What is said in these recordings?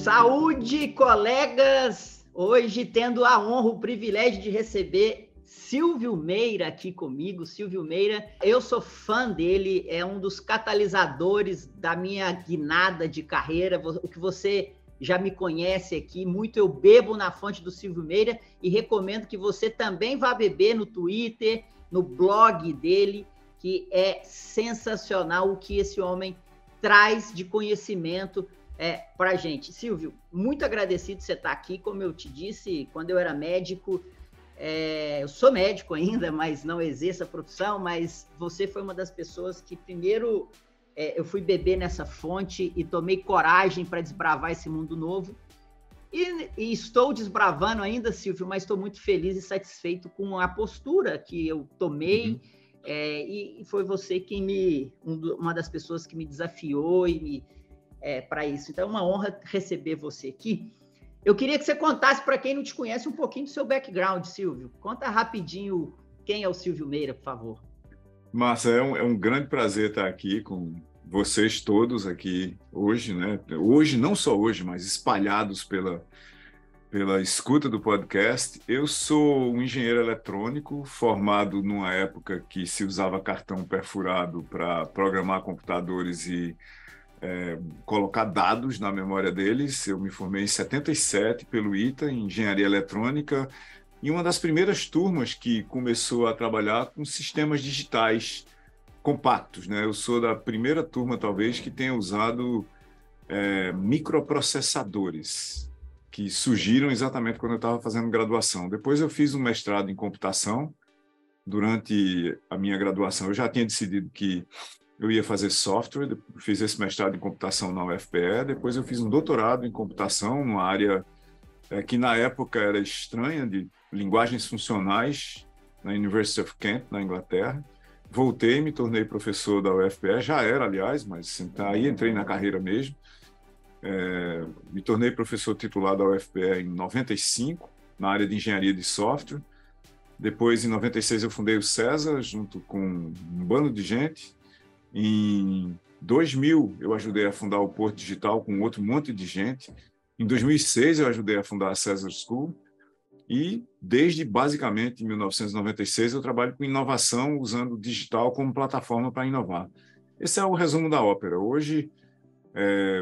Saúde, colegas! Hoje tendo a honra, o privilégio de receber Silvio Meira aqui comigo. Silvio Meira, eu sou fã dele, é um dos catalisadores da minha guinada de carreira. O que você já me conhece aqui, muito eu bebo na fonte do Silvio Meira e recomendo que você também vá beber no Twitter, no blog dele, que é sensacional o que esse homem traz de conhecimento para a gente. Silvio, muito agradecido de você estar aqui. Como eu te disse, quando eu era médico, eu sou médico ainda, mas não exerço a profissão, mas você foi uma das pessoas que primeiro eu fui beber nessa fonte e tomei coragem para desbravar esse mundo novo. E estou desbravando ainda, Silvio, mas estou muito feliz e satisfeito com a postura que eu tomei. E foi você quem uma das pessoas que me desafiou para isso. Então, é uma honra receber você aqui. Eu queria que você contasse, para quem não te conhece, um pouquinho do seu background, Silvio. Conta rapidinho quem é o Silvio Meira, por favor. Márcia, é um grande prazer estar aqui com vocês todos aqui hoje, né? Hoje, não só hoje, mas espalhados pela escuta do podcast. Eu sou um engenheiro eletrônico, formado numa época que se usava cartão perfurado para programar computadores e colocar dados na memória deles. Eu me formei em 77 pelo ITA, em engenharia eletrônica, e uma das primeiras turmas que começou a trabalhar com sistemas digitais compactos, né? Eu sou da primeira turma, talvez, que tenha usado microprocessadores, que surgiram exatamente quando eu estava fazendo graduação. Depois eu fiz um mestrado em computação. Durante a minha graduação, eu já tinha decidido que eu ia fazer software, fiz esse mestrado em computação na UFPE, depois eu fiz um doutorado em computação, numa área que na época era estranha, de linguagens funcionais, na University of Kent, na Inglaterra. Voltei, me tornei professor da UFPE, já era, aliás, mas aí entrei na carreira mesmo. Me tornei professor titular da UFPE em 95, na área de engenharia de software. Depois, em 96, eu fundei o César, junto com um bando de gente. Em 2000, eu ajudei a fundar o Porto Digital com outro monte de gente. Em 2006, eu ajudei a fundar a César School. E, desde basicamente 1996, eu trabalho com inovação, usando o digital como plataforma para inovar. Esse é o resumo da ópera. Hoje,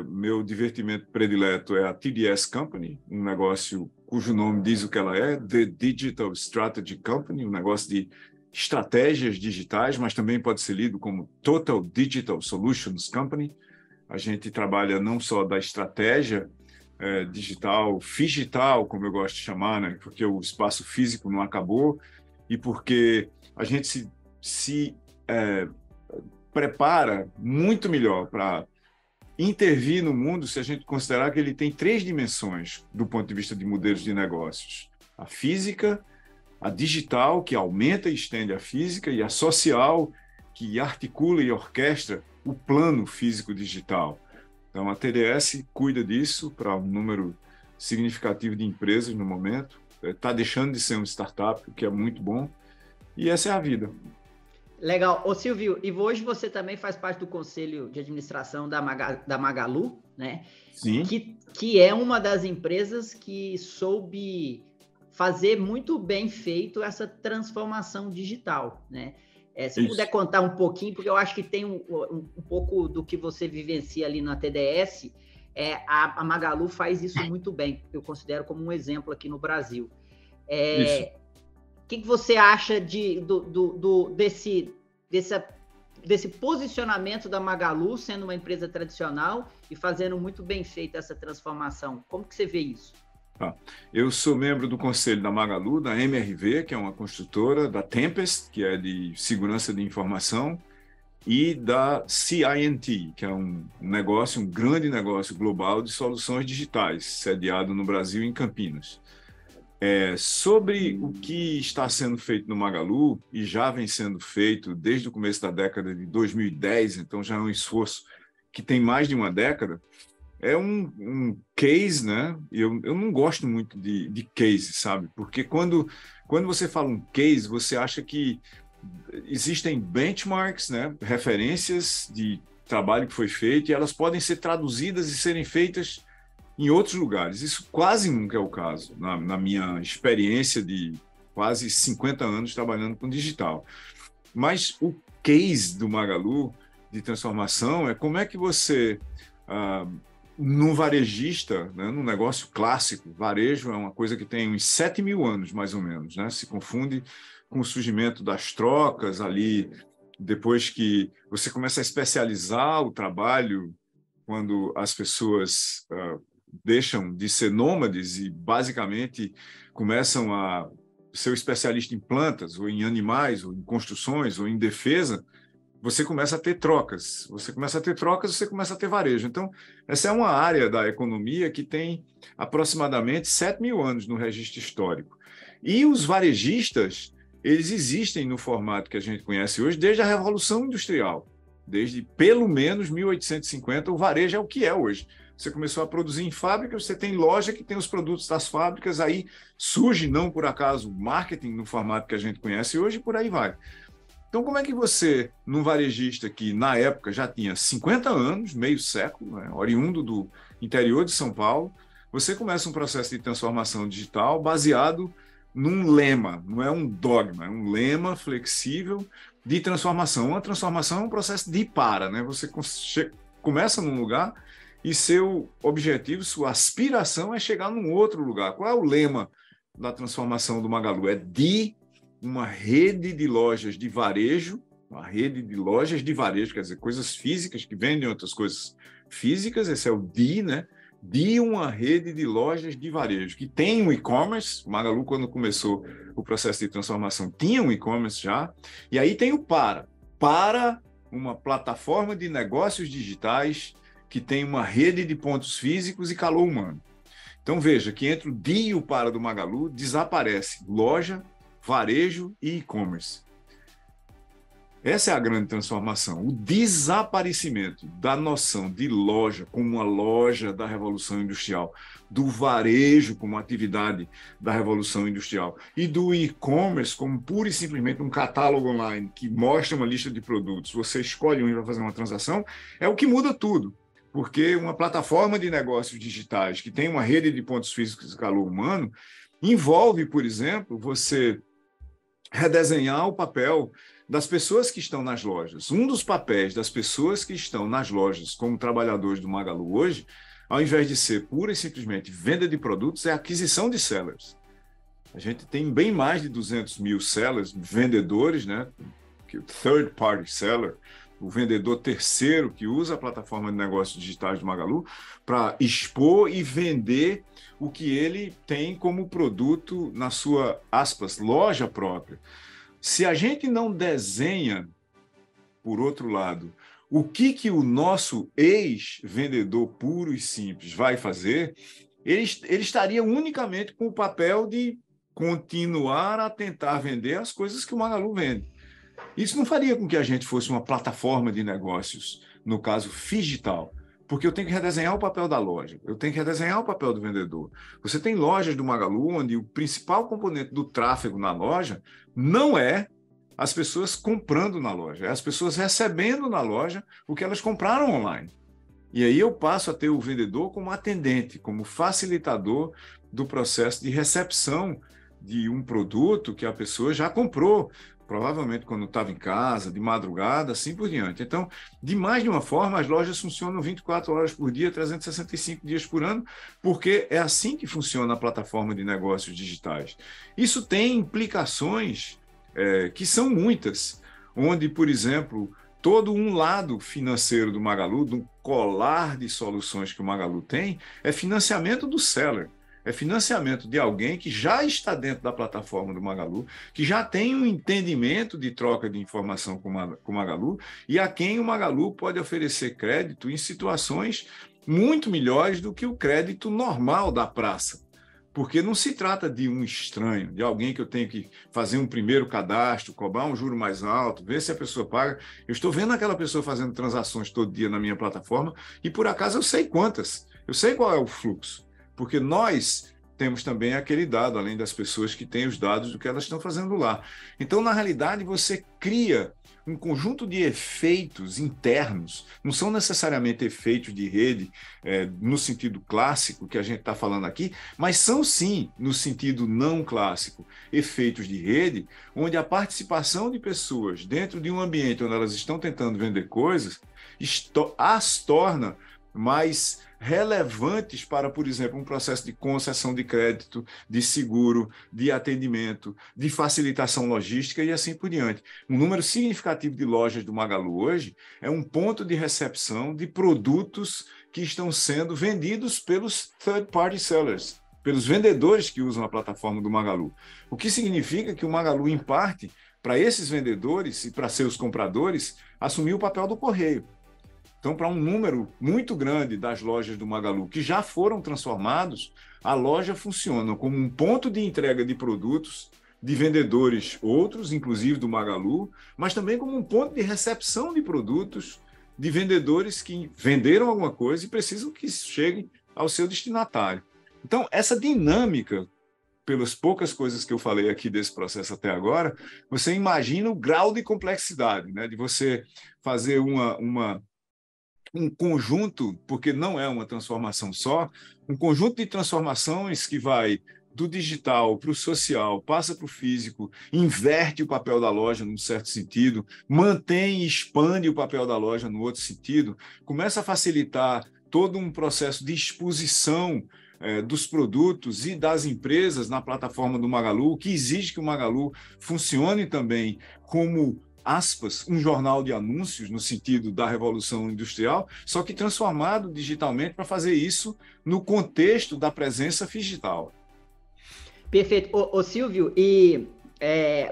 meu divertimento predileto é a TDS Company, um negócio cujo nome diz o que ela é, The Digital Strategy Company, um negócio de estratégias digitais, mas também pode ser lido como Total Digital Solutions Company. A gente trabalha não só da estratégia digital, figital, como eu gosto de chamar, né? Porque o espaço físico não acabou e porque a gente se prepara muito melhor para intervir no mundo se a gente considerar que ele tem 3 dimensões do ponto de vista de modelos de negócios: a física, a digital, que aumenta e estende a física, e a social, que articula e orquestra o plano físico-digital. Então, a TDS cuida disso para um número significativo de empresas no momento. Está deixando de ser um startup, o que é muito bom, e essa é a vida. Legal. Ô, Silvio, e hoje você também faz parte do conselho de administração da Magalu, né? Sim. Que é uma das empresas que soube fazer muito bem feito essa transformação digital, né? Se puder contar um pouquinho, porque eu acho que tem um pouco do que você vivencia ali na TDS, a Magalu faz isso muito bem, eu considero como um exemplo aqui no Brasil. O que você acha desse posicionamento da Magalu, sendo uma empresa tradicional e fazendo muito bem feita essa transformação? Como que você vê isso? Eu sou membro do conselho da Magalu, da MRV, que é uma construtora, da Tempest, que é de segurança de informação, e da CI&T, que é um grande negócio global de soluções digitais, sediado no Brasil, em Campinas. Sobre o que está sendo feito no Magalu, e já vem sendo feito desde o começo da década de 2010, então já é um esforço que tem mais de uma década. É um case, né? Eu não gosto muito de case, sabe? Porque quando você fala um case, você acha que existem benchmarks, né? Referências de trabalho que foi feito, e elas podem ser traduzidas e serem feitas em outros lugares. Isso quase nunca é o caso, na minha experiência de quase 50 anos trabalhando com digital. Mas o case do Magalu de transformação é como é que você, num varejista, né, num negócio clássico, varejo é uma coisa que tem uns 7.000 anos, mais ou menos, né? Se confunde com o surgimento das trocas ali, depois que você começa a especializar o trabalho, quando as pessoas deixam de ser nômades e basicamente começam a ser especialista em plantas, ou em animais, ou em construções, ou em defesa, você começa a ter trocas. Você começa a ter trocas, você começa a ter varejo. Então, essa é uma área da economia que tem aproximadamente 7.000 anos no registro histórico. E os varejistas, eles existem no formato que a gente conhece hoje desde a Revolução Industrial. Desde pelo menos 1850, o varejo é o que é hoje. Você começou a produzir em fábrica, você tem loja que tem os produtos das fábricas, aí surge, não por acaso, marketing no formato que a gente conhece hoje, e por aí vai. Então, como é que você, num varejista que na época já tinha 50 anos, meio século, né, oriundo do interior de São Paulo, você começa um processo de transformação digital baseado num lema, não é um dogma, é um lema flexível de transformação. Uma transformação é um processo de para, né? Você começa num lugar e seu objetivo, sua aspiração é chegar num outro lugar. Qual é o lema da transformação do Magalu? É de uma rede de lojas de varejo, uma rede de lojas de varejo, quer dizer, coisas físicas que vendem outras coisas físicas, esse é o de, né? De uma rede de lojas de varejo, que tem um e-commerce. O Magalu, quando começou o processo de transformação, tinha um e-commerce já, e aí tem o para uma plataforma de negócios digitais que tem uma rede de pontos físicos e calor humano. Então, veja que entre o de e o para do Magalu, desaparece loja, varejo e e-commerce. Essa é a grande transformação, o desaparecimento da noção de loja como uma loja da Revolução Industrial, do varejo como atividade da Revolução Industrial e do e-commerce como pura e simplesmente um catálogo online que mostra uma lista de produtos. Você escolhe um e vai fazer uma transação, é o que muda tudo, porque uma plataforma de negócios digitais que tem uma rede de pontos físicos e calor humano envolve, por exemplo, você redesenhar o papel das pessoas que estão nas lojas. Um dos papéis das pessoas que estão nas lojas como trabalhadores do Magalu hoje, ao invés de ser pura e simplesmente venda de produtos, é aquisição de sellers. A gente tem bem mais de 200.000 sellers, vendedores, né? Que o third party seller, o vendedor terceiro que usa a plataforma de negócios digitais do Magalu para expor e vender o que ele tem como produto na sua, aspas, loja própria. Se a gente não desenha, por outro lado, o que o nosso ex-vendedor puro e simples vai fazer, ele estaria unicamente com o papel de continuar a tentar vender as coisas que o Magalu vende. Isso não faria com que a gente fosse uma plataforma de negócios, no caso, digital, porque eu tenho que redesenhar o papel da loja, eu tenho que redesenhar o papel do vendedor. Você tem lojas do Magalu onde o principal componente do tráfego na loja não é as pessoas comprando na loja, é as pessoas recebendo na loja o que elas compraram online. E aí eu passo a ter o vendedor como atendente, como facilitador do processo de recepção de um produto que a pessoa já comprou, provavelmente quando estava em casa, de madrugada, assim por diante. Então, de mais de uma forma, as lojas funcionam 24 horas por dia, 365 dias por ano, porque é assim que funciona a plataforma de negócios digitais. Isso tem implicações que são muitas, onde, por exemplo, todo um lado financeiro do Magalu, do colar de soluções que o Magalu tem, é financiamento do seller. É financiamento de alguém que já está dentro da plataforma do Magalu, que já tem um entendimento de troca de informação com o Magalu e a quem o Magalu pode oferecer crédito em situações muito melhores do que o crédito normal da praça. Porque não se trata de um estranho, de alguém que eu tenho que fazer um primeiro cadastro, cobrar um juro mais alto, ver se a pessoa paga. Eu estou vendo aquela pessoa fazendo transações todo dia na minha plataforma e, por acaso, eu sei quantas. Eu sei qual é o fluxo. Porque nós temos também aquele dado, além das pessoas que têm os dados do que elas estão fazendo lá. Então, na realidade, você cria um conjunto de efeitos internos, não são necessariamente efeitos de rede, no sentido clássico que a gente está falando aqui, mas são sim, no sentido não clássico, efeitos de rede, onde a participação de pessoas dentro de um ambiente onde elas estão tentando vender coisas, as torna mais relevantes para, por exemplo, um processo de concessão de crédito, de seguro, de atendimento, de facilitação logística e assim por diante. Um número significativo de lojas do Magalu hoje é um ponto de recepção de produtos que estão sendo vendidos pelos third-party sellers, pelos vendedores que usam a plataforma do Magalu. O que significa que o Magalu, em parte, para esses vendedores e para seus compradores, assumiu o papel do correio. Então, para um número muito grande das lojas do Magalu que já foram transformados, a loja funciona como um ponto de entrega de produtos de vendedores outros, inclusive do Magalu, mas também como um ponto de recepção de produtos de vendedores que venderam alguma coisa e precisam que cheguem ao seu destinatário. Então, essa dinâmica, pelas poucas coisas que eu falei aqui desse processo até agora, você imagina o grau de complexidade, né? De você fazer um conjunto, porque não é uma transformação só, um conjunto de transformações que vai do digital para o social, passa para o físico, inverte o papel da loja num certo sentido, mantém e expande o papel da loja no outro sentido, começa a facilitar todo um processo de exposição dos produtos e das empresas na plataforma do Magalu, que exige que o Magalu funcione também como aspas, um jornal de anúncios no sentido da revolução industrial, só que transformado digitalmente para fazer isso no contexto da presença digital. Perfeito. Ô Silvio, e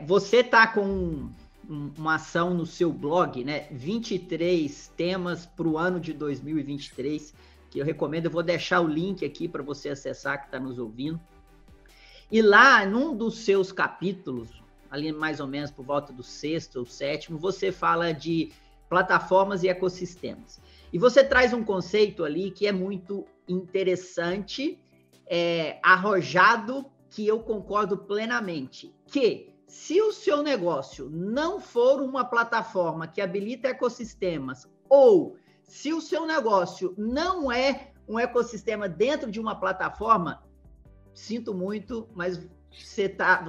você está com uma ação no seu blog, né? 23 temas para o ano de 2023, que eu recomendo. Eu vou deixar o link aqui para você acessar, que está nos ouvindo. E lá, num dos seus capítulos, ali mais ou menos por volta do 6º ou 7º, você fala de plataformas e ecossistemas. E você traz um conceito ali que é muito interessante, arrojado, que eu concordo plenamente, que se o seu negócio não for uma plataforma que habilita ecossistemas, ou se o seu negócio não é um ecossistema dentro de uma plataforma, sinto muito, mas você tá,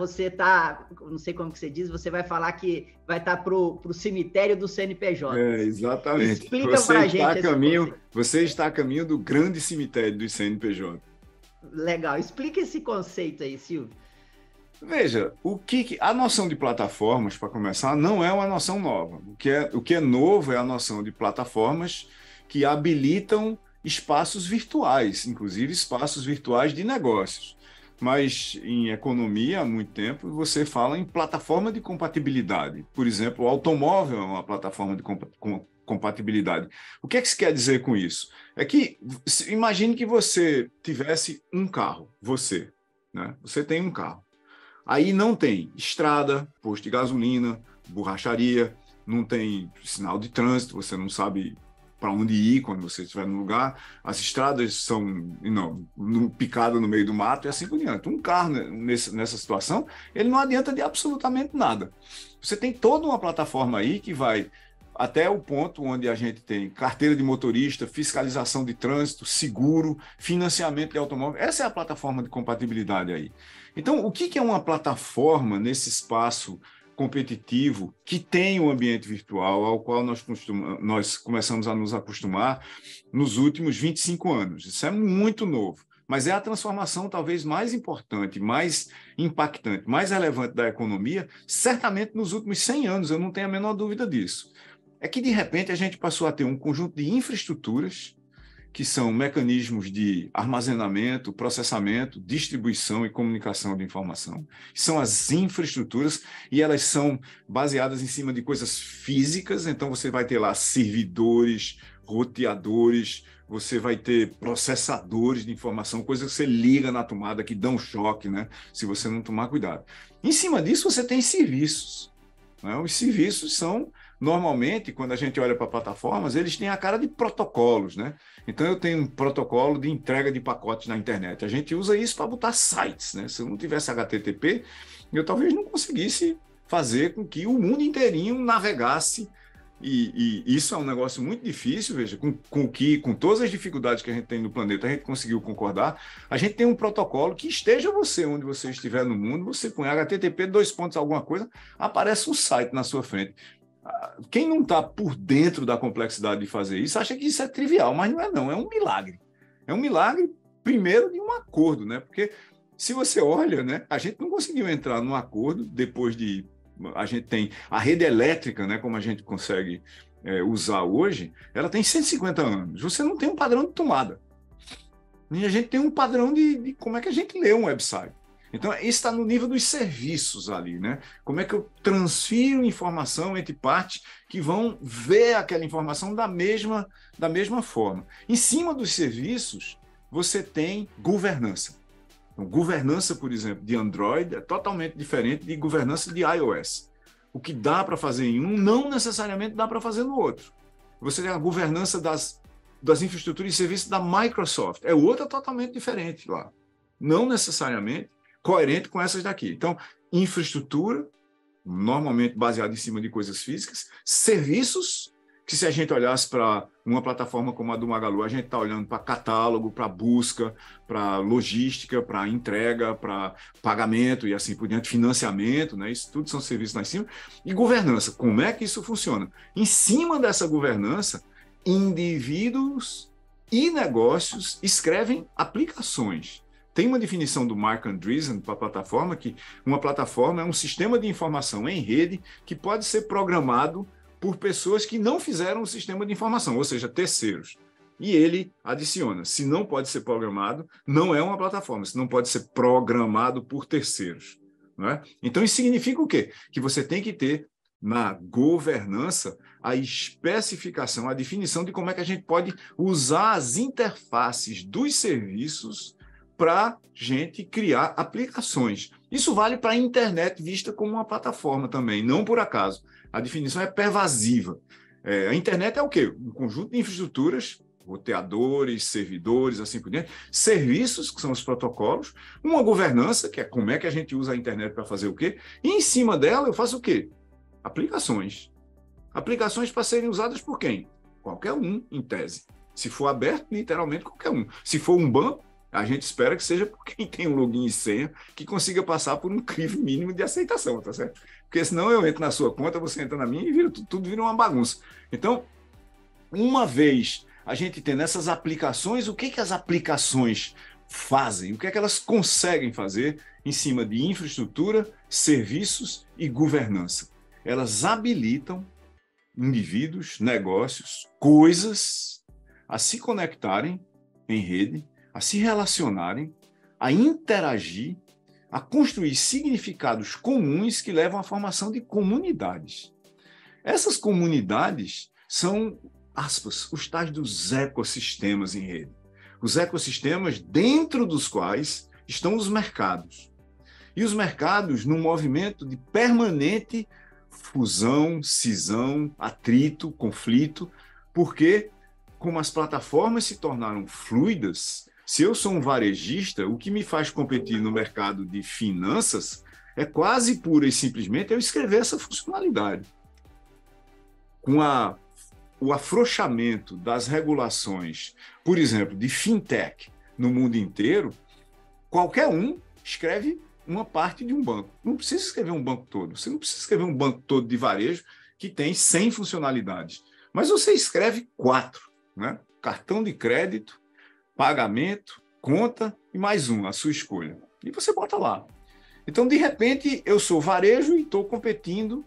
não sei como que você diz, você vai falar que vai estar pro cemitério do CNPJ. Exatamente. Explica para a gente. Você está a caminho do grande cemitério do CNPJ. Legal. Explica esse conceito aí, Silvio. Veja, a noção de plataformas, para começar, não é uma noção nova. O que é novo é a noção de plataformas que habilitam espaços virtuais, inclusive espaços virtuais de negócios. Mas em economia, há muito tempo, você fala em plataforma de compatibilidade. Por exemplo, o automóvel é uma plataforma de compatibilidade. O que é que se quer dizer com isso? É que, imagine que você tivesse um carro, né? Você tem um carro. Aí não tem estrada, posto de gasolina, borracharia, não tem sinal de trânsito, você não sabe para onde ir quando você estiver no lugar, as estradas são picadas no meio do mato e assim por diante. Um carro nessa situação, ele não adianta de absolutamente nada. Você tem toda uma plataforma aí que vai até o ponto onde a gente tem carteira de motorista, fiscalização de trânsito, seguro, financiamento de automóvel. Essa é a plataforma de compatibilidade aí. Então, o que é uma plataforma nesse espaço competitivo que tem um ambiente virtual ao qual nós começamos a nos acostumar nos últimos 25 anos? Isso é muito novo, mas é a transformação talvez mais importante, mais impactante, mais relevante da economia, certamente nos últimos 100 anos, eu não tenho a menor dúvida disso. É que, de repente, a gente passou a ter um conjunto de infraestruturas que são mecanismos de armazenamento, processamento, distribuição e comunicação de informação. São as infraestruturas e elas são baseadas em cima de coisas físicas, então você vai ter lá servidores, roteadores, você vai ter processadores de informação, coisas que você liga na tomada que dão choque, né? Se você não tomar cuidado. Em cima disso, você tem serviços, né? Os serviços são normalmente, quando a gente olha para plataformas, eles têm a cara de protocolos, né? Então, eu tenho um protocolo de entrega de pacotes na internet. A gente usa isso para botar sites, né? Se eu não tivesse HTTP, eu talvez não conseguisse fazer com que o mundo inteirinho navegasse. E isso é um negócio muito difícil, veja, com todas as dificuldades que a gente tem no planeta, a gente conseguiu concordar. A gente tem um protocolo que esteja você onde você estiver no mundo, você põe HTTP, alguma coisa, aparece um site na sua frente. Quem não está por dentro da complexidade de fazer isso, acha que isso é trivial, mas não, é um milagre. É um milagre, primeiro, de um acordo, né? Porque se você olha, né, a gente não conseguiu entrar num acordo depois de... A gente tem a rede elétrica, né, como a gente consegue usar hoje, ela tem 150 anos. Você não tem um padrão de tomada. E a gente tem um padrão de como é que a gente lê um website. Então, isso está no nível dos serviços ali, né? Como é que eu transfiro informação entre partes que vão ver aquela informação da mesma forma. Em cima dos serviços, você tem governança. Então, governança, por exemplo, de Android é totalmente diferente de governança de iOS. O que dá para fazer em um, não necessariamente dá para fazer no outro. Você tem a governança das infraestruturas e serviços da Microsoft. É outra totalmente diferente lá. Não necessariamente coerente com essas daqui. Então, infraestrutura, normalmente baseada em cima de coisas físicas, serviços, que se a gente olhasse para uma plataforma como a do Magalu, a gente está olhando para catálogo, para busca, para logística, para entrega, para pagamento e assim por diante, financiamento, né? Isso tudo são serviços lá em cima. E governança, como é que isso funciona? Em cima dessa governança, indivíduos e negócios escrevem aplicações. Tem uma definição do Marc Andreessen para a plataforma, que uma plataforma é um sistema de informação em rede que pode ser programado por pessoas que não fizeram o sistema de informação, ou seja, terceiros. E ele adiciona, se não pode ser programado, não é uma plataforma, se não pode ser programado por terceiros. Não é? Então, isso significa o quê? Que você tem que ter, na governança, a especificação, a definição de como é que a gente pode usar as interfaces dos serviços para gente criar aplicações. Isso vale para a internet vista como uma plataforma também, não por acaso. A definição é pervasiva. A internet é o quê? Um conjunto de infraestruturas, roteadores, servidores, assim por diante, serviços, que são os protocolos, uma governança, que é como é que a gente usa a internet para fazer o quê, e em cima dela eu faço o quê? Aplicações. Aplicações para serem usadas por quem? Qualquer um, em tese. Se for aberto, literalmente qualquer um. Se for um banco, a gente espera que seja por quem tem um login e senha que consiga passar por um crivo mínimo de aceitação, tá certo? Porque senão eu entro na sua conta, você entra na minha e tudo vira uma bagunça. Então, uma vez a gente tendo essas aplicações, o que as aplicações fazem? O que é que elas conseguem fazer em cima de infraestrutura, serviços e governança? Elas habilitam indivíduos, negócios, coisas a se conectarem em rede, a se relacionarem, a interagir, a construir significados comuns que levam à formação de comunidades. Essas comunidades são, aspas, os tais dos ecossistemas em rede. Os ecossistemas dentro dos quais estão os mercados. E os mercados num movimento de permanente fusão, cisão, atrito, conflito, porque como as plataformas se tornaram fluidas, se eu sou um varejista, o que me faz competir no mercado de finanças é quase pura e simplesmente eu escrever essa funcionalidade. Com o afrouxamento das regulações, por exemplo, de fintech no mundo inteiro, qualquer um escreve uma parte de um banco. Não precisa escrever um banco todo. Você não precisa escrever um banco todo de varejo que tem 100 funcionalidades. Mas você escreve 4, né? Cartão de crédito, pagamento, conta e mais um, a sua escolha. E você bota lá. Então, de repente, eu sou varejo e estou competindo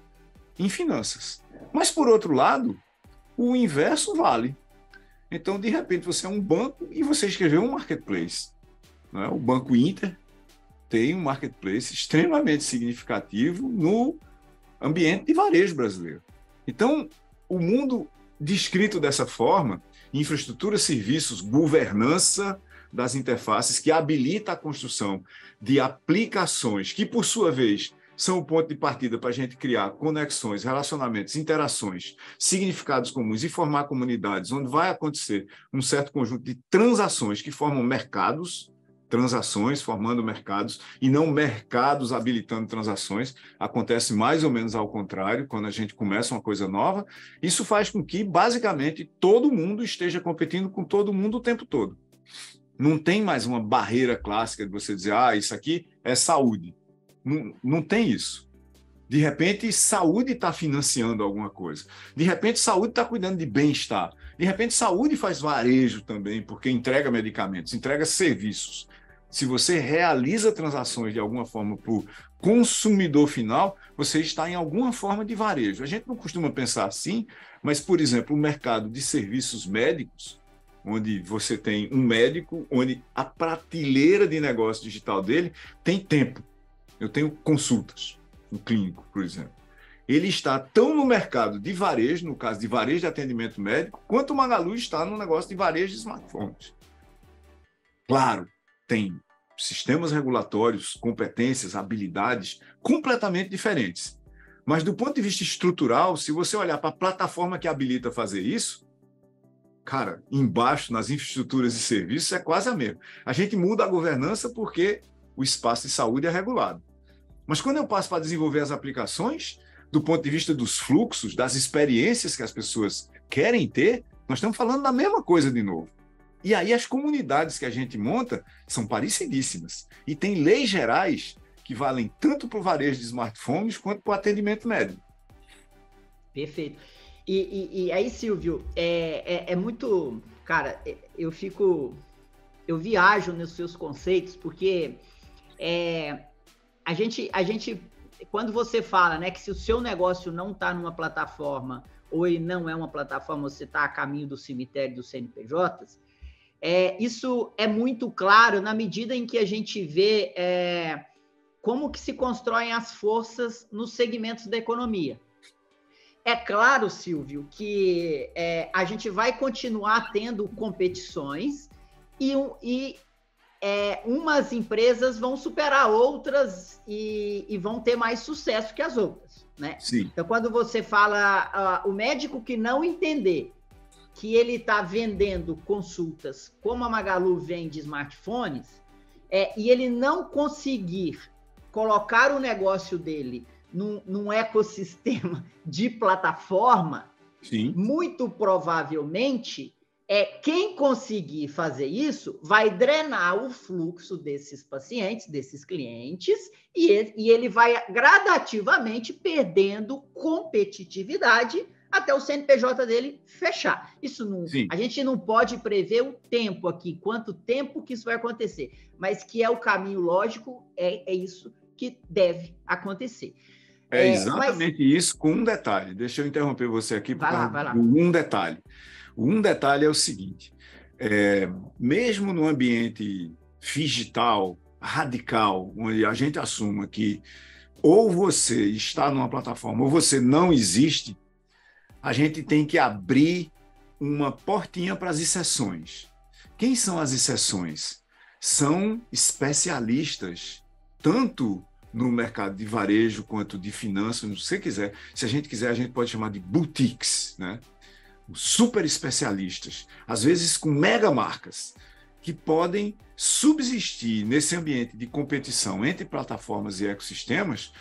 em finanças. Mas, por outro lado, o inverso vale. Então, de repente, você é um banco e você escreveu um marketplace. Não é? O Banco Inter tem um marketplace extremamente significativo no ambiente de varejo brasileiro. Então, o mundo descrito dessa forma, infraestrutura, serviços, governança das interfaces, que habilita a construção de aplicações que, por sua vez, são o ponto de partida para a gente criar conexões, relacionamentos, interações, significados comuns e formar comunidades onde vai acontecer um certo conjunto de transações que formam mercados, transações formando mercados e não mercados habilitando transações. Acontece mais ou menos ao contrário, quando a gente começa uma coisa nova. Isso faz com que, basicamente, todo mundo esteja competindo com todo mundo o tempo todo. Não tem mais uma barreira clássica de você dizer, isso aqui é saúde. Não tem isso. De repente, saúde está financiando alguma coisa. De repente, saúde está cuidando de bem-estar. De repente, saúde faz varejo também, porque entrega medicamentos, entrega serviços. Se você realiza transações de alguma forma para o consumidor final, você está em alguma forma de varejo. A gente não costuma pensar assim, mas, por exemplo, o mercado de serviços médicos, onde você tem um médico, onde a prateleira de negócio digital dele tem tempo. Eu tenho consultas, um clínico, por exemplo. Ele está tão no mercado de varejo, no caso de varejo de atendimento médico, quanto o Magalu está no negócio de varejo de smartphones. Claro, tem sistemas regulatórios, competências, habilidades completamente diferentes. Mas do ponto de vista estrutural, se você olhar para a plataforma que habilita fazer isso, cara, embaixo, nas infraestruturas e serviços, é quase a mesma. A gente muda a governança porque o espaço de saúde é regulado. Mas quando eu passo para desenvolver as aplicações, do ponto de vista dos fluxos, das experiências que as pessoas querem ter, nós estamos falando da mesma coisa de novo. E aí as comunidades que a gente monta são parecidíssimas. E tem leis gerais que valem tanto para o varejo de smartphones quanto para o atendimento médico. Perfeito. E aí, Silvio, é muito... Cara, eu viajo nos seus conceitos, porque a gente, quando você fala, né, que se o seu negócio não está numa plataforma, ou ele não é uma plataforma, você está a caminho do cemitério dos CNPJs, isso é muito claro na medida em que a gente vê como que se constroem as forças nos segmentos da economia. É claro, Silvio, que a gente vai continuar tendo competições e umas empresas vão superar outras e vão ter mais sucesso que as outras, né? Sim. Então, quando você fala o médico que não entender que ele está vendendo consultas como a Magalu vende smartphones, e ele não conseguir colocar o negócio dele num ecossistema de plataforma, Sim. muito provavelmente quem conseguir fazer isso vai drenar o fluxo desses pacientes, desses clientes, e ele vai gradativamente perdendo competitividade até o CNPJ dele fechar. Isso não, a gente não pode prever o tempo aqui, quanto tempo que isso vai acontecer, mas que é o caminho lógico, é isso que deve acontecer. É exatamente isso, com um detalhe. Deixa eu interromper você aqui por causa de um detalhe. Um detalhe é o seguinte, mesmo no ambiente digital, radical, onde a gente assuma que ou você está numa plataforma ou você não existe, a gente tem que abrir uma portinha para as exceções. Quem são as exceções? São especialistas, tanto no mercado de varejo quanto de finanças, se você quiser. Se a gente quiser, a gente pode chamar de boutiques, né? Super especialistas, às vezes com mega marcas, que podem subsistir nesse ambiente de competição entre plataformas e ecossistemas,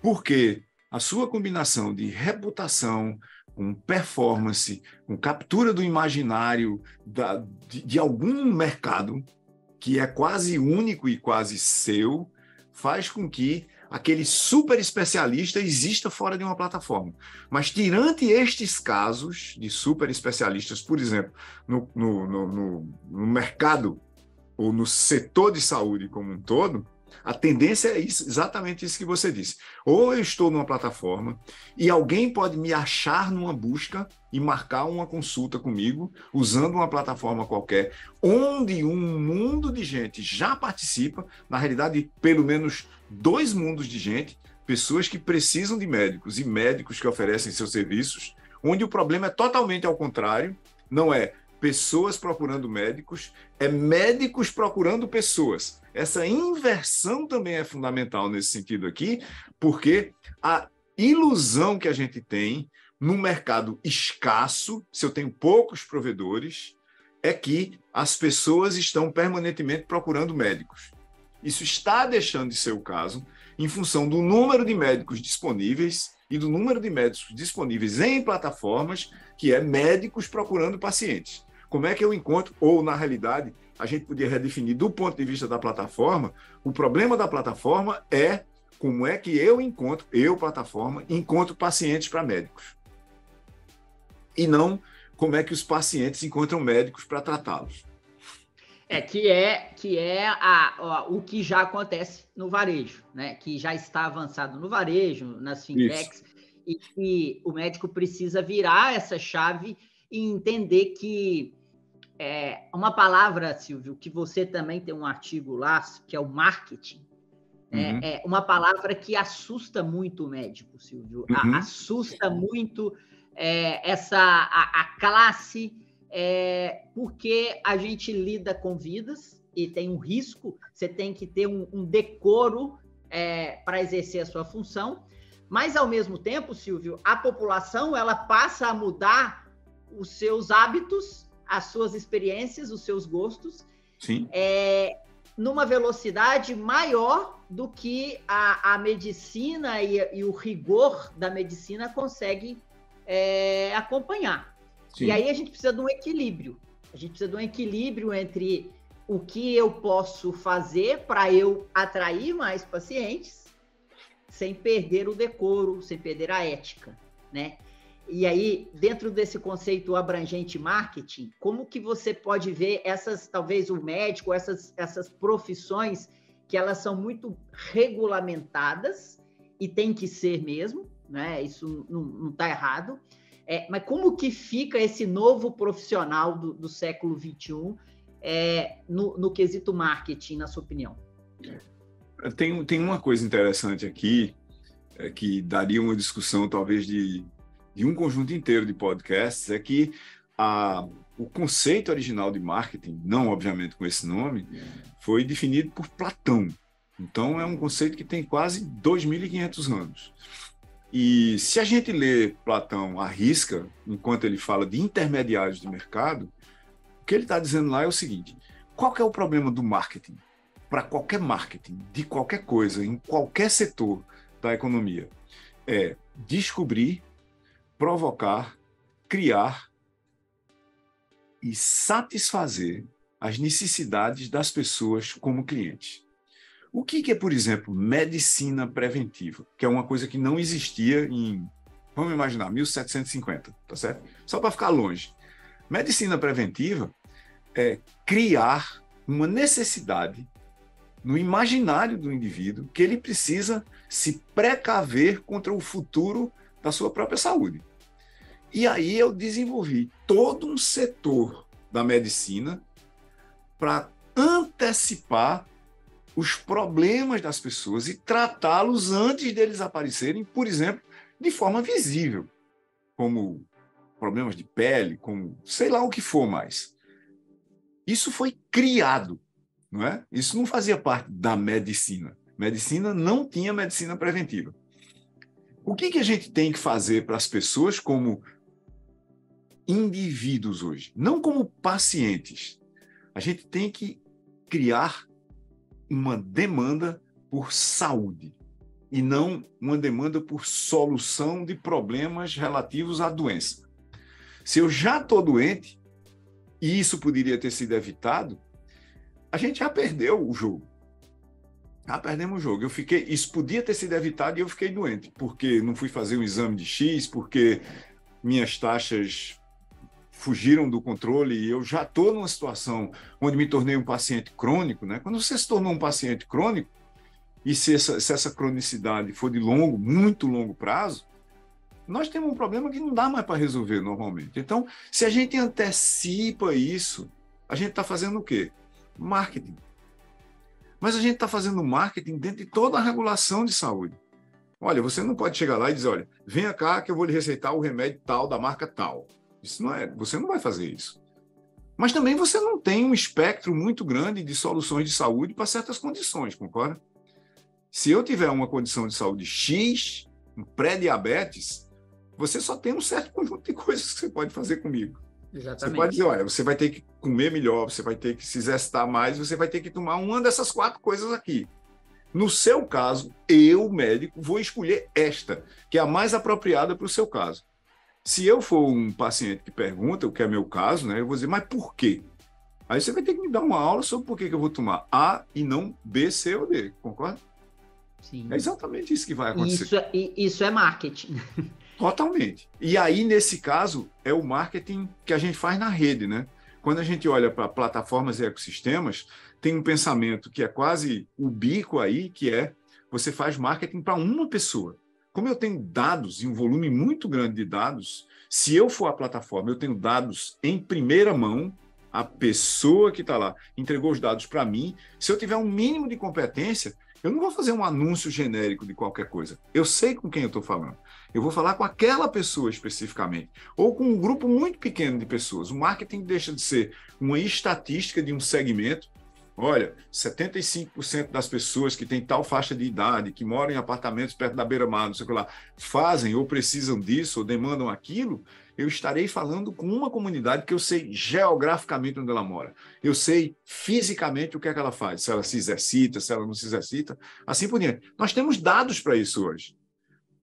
porque a sua combinação de reputação, com performance, com captura do imaginário de algum mercado que é quase único e quase seu, faz com que aquele super especialista exista fora de uma plataforma. Mas, tirante estes casos de super especialistas, por exemplo, no mercado ou no setor de saúde como um todo, a tendência é exatamente isso que você disse. Ou eu estou numa plataforma e alguém pode me achar numa busca e marcar uma consulta comigo usando uma plataforma qualquer, onde um mundo de gente já participa, na realidade, pelo menos 2 mundos de gente, pessoas que precisam de médicos e médicos que oferecem seus serviços, onde o problema é totalmente ao contrário, não é pessoas procurando médicos, é médicos procurando pessoas. Essa inversão também é fundamental nesse sentido aqui, porque a ilusão que a gente tem num mercado escasso, se eu tenho poucos provedores, é que as pessoas estão permanentemente procurando médicos. Isso está deixando de ser o caso em função do número de médicos disponíveis e do número de médicos disponíveis em plataformas, que é médicos procurando pacientes. Como é que eu encontro, ou na realidade, a gente podia redefinir do ponto de vista da plataforma, o problema da plataforma é como é que eu, plataforma, encontro pacientes para médicos. E não como é que os pacientes encontram médicos para tratá-los. O que já acontece no varejo, né? Que já está avançado no varejo, nas fintechs, e que o médico precisa virar essa chave e entender que uma palavra, Silvio, que você também tem um artigo lá, que é o marketing, é uma palavra que assusta muito o médico, Silvio. Assusta muito a classe, porque a gente lida com vidas e tem um risco, você tem que ter um decoro para exercer a sua função, mas, ao mesmo tempo, Silvio, a população ela passa a mudar os seus hábitos, as suas experiências, os seus gostos, Sim. Numa velocidade maior do que a medicina e o rigor da medicina consegue acompanhar. Sim. E aí a gente precisa de um equilíbrio. A gente precisa de um equilíbrio entre o que eu posso fazer para eu atrair mais pacientes, sem perder o decoro, sem perder a ética, né? E aí, dentro desse conceito abrangente marketing, como que você pode ver talvez o médico, essas profissões que elas são muito regulamentadas e tem que ser mesmo, né? Isso não está errado. Mas como que fica esse novo profissional do século XXI no quesito marketing, na sua opinião? Tem uma coisa interessante aqui, que daria uma discussão talvez de um conjunto inteiro de podcasts, é que o conceito original de marketing, não obviamente com esse nome, foi definido por Platão. Então é um conceito que tem quase 2.500 anos. E se a gente lê Platão à risca, enquanto ele fala de intermediários de mercado, o que ele está dizendo lá é o seguinte: qual que é o problema do marketing? Para qualquer marketing, de qualquer coisa, em qualquer setor da economia, é descobrir, provocar, criar e satisfazer as necessidades das pessoas como clientes. O que é, por exemplo, medicina preventiva? Que é uma coisa que não existia vamos imaginar, 1750, tá certo? Só para ficar longe. Medicina preventiva é criar uma necessidade no imaginário do indivíduo que ele precisa se precaver contra o futuro da sua própria saúde. E aí eu desenvolvi todo um setor da medicina para antecipar os problemas das pessoas e tratá-los antes deles aparecerem, por exemplo, de forma visível, como problemas de pele, como sei lá o que for mais. Isso foi criado, não é? Isso não fazia parte da medicina. Medicina não tinha medicina preventiva. O que a gente tem que fazer para as pessoas como indivíduos hoje? Não como pacientes. A gente tem que criar uma demanda por saúde e não uma demanda por solução de problemas relativos à doença. Se eu já estou doente, e isso poderia ter sido evitado, a gente já perdeu o jogo. Já perdemos o jogo. Isso podia ter sido evitado e eu fiquei doente, porque não fui fazer um exame de X, porque minhas taxas fugiram do controle e eu já estou numa situação onde me tornei um paciente crônico, né? Quando você se tornou um paciente crônico, e se essa cronicidade for de muito longo prazo, nós temos um problema que não dá mais para resolver normalmente. Então, se a gente antecipa isso, a gente está fazendo o quê? Marketing. Mas a gente está fazendo marketing dentro de toda a regulação de saúde. Olha, você não pode chegar lá e dizer, olha, venha cá que eu vou lhe receitar o remédio tal, da marca tal. Isso não é, você não vai fazer isso. Mas também você não tem um espectro muito grande de soluções de saúde para certas condições, concorda? Se eu tiver uma condição de saúde X, um pré-diabetes, você só tem um certo conjunto de coisas que você pode fazer comigo. Exatamente. Você pode dizer, olha, você vai ter que comer melhor, você vai ter que se exercitar mais, você vai ter que tomar uma dessas 4 coisas aqui. No seu caso, eu, médico, vou escolher esta, que é a mais apropriada para o seu caso. Se eu for um paciente que pergunta o que é meu caso, né, eu vou dizer, mas por quê? Aí você vai ter que me dar uma aula sobre por que eu vou tomar A e não B, C ou D, concorda? Sim. É exatamente isso que vai acontecer. Isso é marketing. Totalmente. E aí, nesse caso, é o marketing que a gente faz na rede, né? Quando a gente olha para plataformas e ecossistemas, tem um pensamento que é quase ubíquo aí, que é você faz marketing para uma pessoa. Como eu tenho dados e um volume muito grande de dados, se eu for à plataforma, eu tenho dados em primeira mão, a pessoa que está lá entregou os dados para mim, se eu tiver um mínimo de competência, eu não vou fazer um anúncio genérico de qualquer coisa. Eu sei com quem eu estou falando. Eu vou falar com aquela pessoa especificamente, ou com um grupo muito pequeno de pessoas. O marketing deixa de ser uma estatística de um segmento. Olha, 75% das pessoas que têm tal faixa de idade, que moram em apartamentos perto da beira-mar, não sei o que lá, fazem ou precisam disso, ou demandam aquilo. Eu estarei falando com uma comunidade que eu sei geograficamente onde ela mora. Eu sei fisicamente o que é que ela faz, se ela se exercita, se ela não se exercita, assim por diante. Nós temos dados para isso hoje.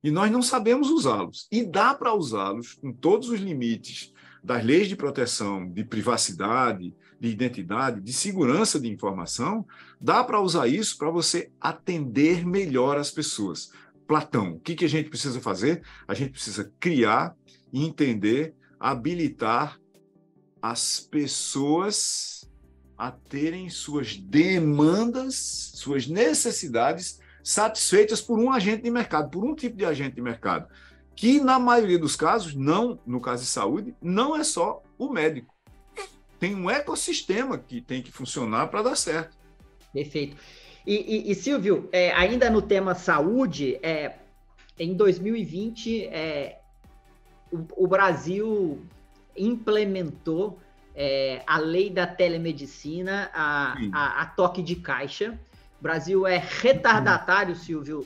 E nós não sabemos usá-los. E dá para usá-los com todos os limites das leis de proteção, de privacidade, de identidade, de segurança de informação, dá para usar isso para você atender melhor as pessoas. Platão, o que a gente precisa fazer? A gente precisa criar, entender, habilitar as pessoas a terem suas demandas, suas necessidades satisfeitas por um agente de mercado, por um tipo de agente de mercado, que na maioria dos casos, não, no caso de saúde, não é só o médico. Tem um ecossistema que tem que funcionar para dar certo. Perfeito. E Silvio, ainda no tema saúde, em 2020, o Brasil implementou a lei da telemedicina, a toque de caixa. O Brasil é retardatário, Silvio,